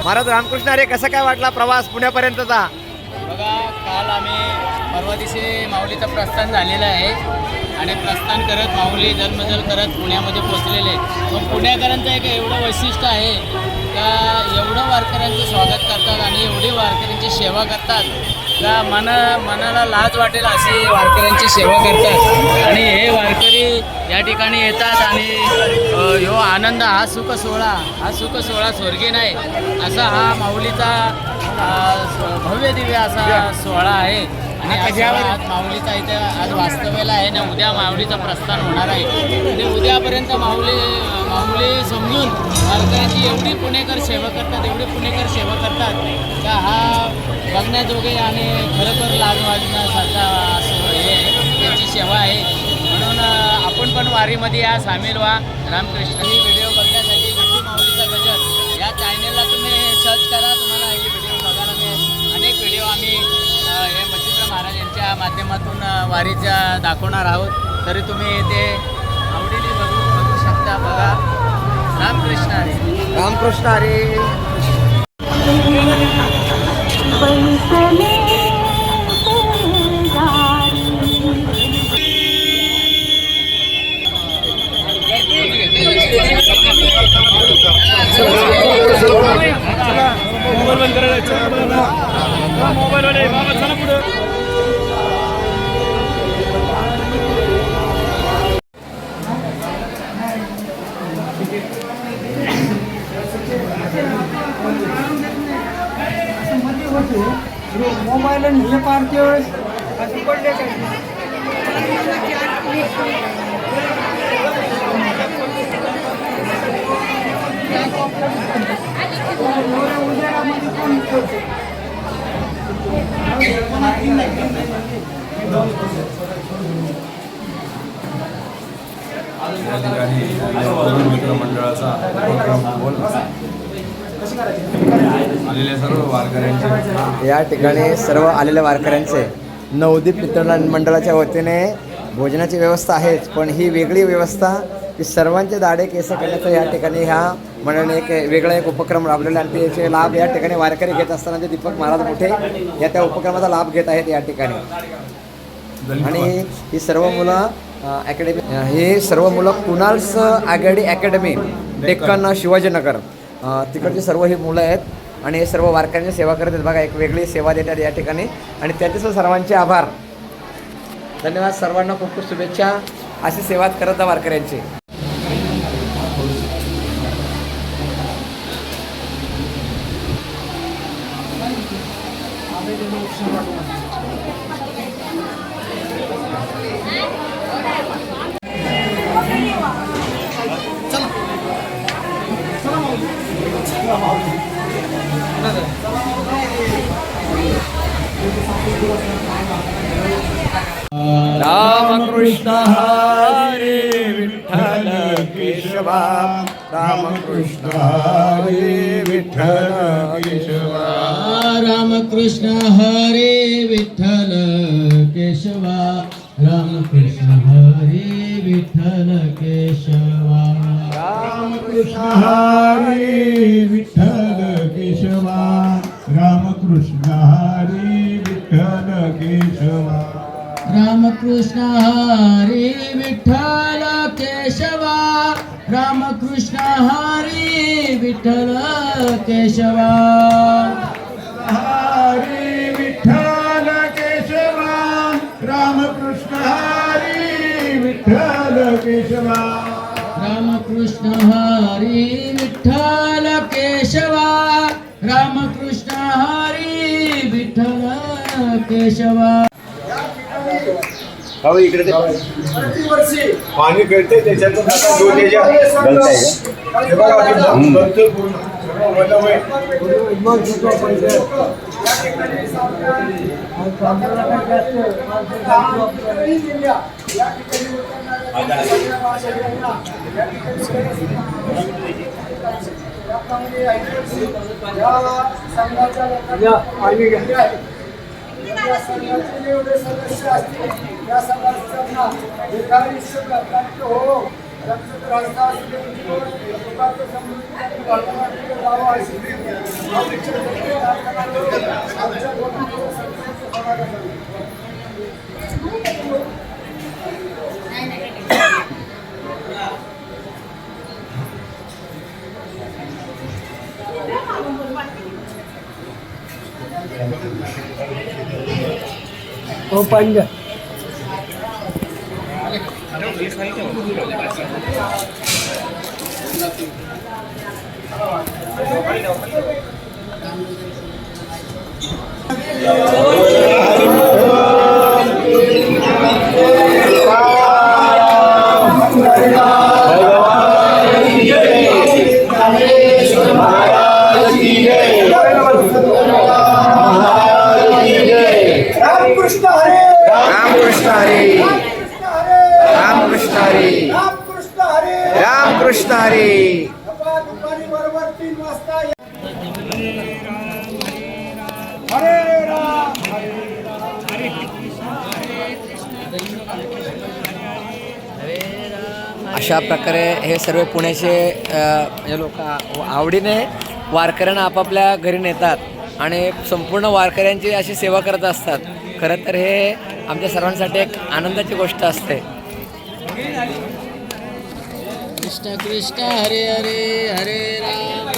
महाराज रामकृष्ण हरी, कसा काय वाटला प्रवास पुण्यापर्यंतचा? बघा, काल आम्ही परवा दिवशी माऊलीचं प्रस्थान झालेलं आहे आणि प्रस्थान करत माऊली जन्मजल करत पुण्यामध्ये पोचलेले. पण पुणेकरांचं एक एवढं वैशिष्ट्य आहे का एवढं वारकऱ्यांचं स्वागत करतात आणि एवढी वारकऱ्यांची सेवा करतात का मनाला लाज वाटेल अशी वारकऱ्यांची सेवा करतात. आणि हे वारकरी या ठिकाणी येतात आणि ह्यो आनंद, हा सुख सोहळा स्वर्गीय नाही असा हा माऊलीचा भव्य दिव्य असा सोहळा आहे. आणि आज माऊलीचा इथे आज वास्तव्याला आहे ना, उद्या माऊलीचं प्रस्थान होणार आहे आणि उद्यापर्यंत माऊली समजून वारकऱ्यांची एवढी पुणेकर सेवा करतात का हा बघण्याजोगे आणि खरोखर लाज वाजण्यासारखा असं हे त्यांची सेवा आहे. म्हणून आपण पण वारीमध्ये या सामील व्हा. रामकृष्ण ही व्हिडिओ बघण्यासाठी विठू माऊलीचा गजर या चॅनलला तुम्ही सर्च करा, तुम्हाला ही व्हिडिओ बघायला मिळेल. अनेक व्हिडिओ आम्ही हे मच्छिंद्र महाराज यांच्या माध्यमातून वारीच्या दाखवणार आहोत, तरी तुम्ही ते आवडीने बघू शकता. बघा. रामकृष्ण हरी. रामकृष्ण हरी. मोबाईल आणि हे पार्टी असं पडले काय मित्रमंडळाचा आलेल्या सर्व वारकऱ्यांचे या ठिकाणी सर्व आलेल्या वारकऱ्यांचे नवदीप मित्र मंडळाच्या वतीने भोजनाची व्यवस्था आहेच, पण ही वेगळी व्यवस्था की सर्वांचे दाढे केस करण्याचा या ठिकाणी ह्या मंडळाने वेगळा एक उपक्रम राबवलेला आणि त्याचे लाभ या ठिकाणी वारकरी घेत असताना ते दीपक महाराज मोठे या त्या उपक्रमाचा लाभ घेत आहेत या ठिकाणी. आणि ही सर्व मुलं ही सर्व मुलं कुणाल्स आघाडी अकॅडमी, डेक्कन, शिवाजीनगर तिकडची सर्व ही मुलं आहेत आणि हे सर्व वारकऱ्यांची सेवा करत आहेत. बघा, एक वेगळी सेवा देतात या ठिकाणी आणि त्याचे सर्वांचे आभार, धन्यवाद. सर्वांना खूप खूप शुभेच्छा. अशी सेवा करत जा वारकऱ्यांची. रामकृष्ण हरी विठ्ठल केशवा, रामकृष्ण हरी विठ्ठल केशवा, रामकृष्ण हरी विठ्ठल केशवा, रामकृष्ण हरी विठ्ठल केशवा, रामकृष्ण हरी विठ्ठल केशवा, रामकृष्ण हरी विठ्ठल केशवा, रामकृष्ण हरी विठ्ठल केशवा, रामकृष्ण हरी विठ्ठल केशवा, हरी विठ्ठल केशवा, रामकृष्ण हरी विठ्ठल केशवा, रामकृष्ण हरी विठ्ठल केशवा, रामकृष्ण हरी विठ्ठल केशवा. हो, इकडे पाणी गळते त्याच्यातून ठिकाणी सावधान जिल्ह्या या ठिकाणी उतरणाऱ्या सगळ्या महाशैलांना या ठिकाणी त्याप्रमाणे या संघाच्या लोकांना या संघाचे जेवढे सदस्य असतील त्या सदस्यांना दीर्घायुष्य प्राप्त हो, त्यांचं त्रासदा असू दे, लोकांचं समृद्धी भारतामध्ये जावं अशी आमच्या लोकांचं समाधान आहे. हो पंज रामकृष्ण हरे रामकृष्ण हरी रामकृष्ण हरे रामकृष्ण हरी रामकृष्ण हरे रामकृष्ण हरी. दुपारी बरोबर 3 वाजता हरे राम अशा प्रकारे हे सर्व पुण्याचे म्हणजे लोक आवडीने वारकऱ्यांना आपापल्या घरी नेतात आणि संपूर्ण वारकऱ्यांची अशी सेवा करत असतात. खरं तर हे आमच्या सर्वांसाठी एक आनंदाची गोष्ट असते. कृष्ण कृष्ण हरे हरे हरे राम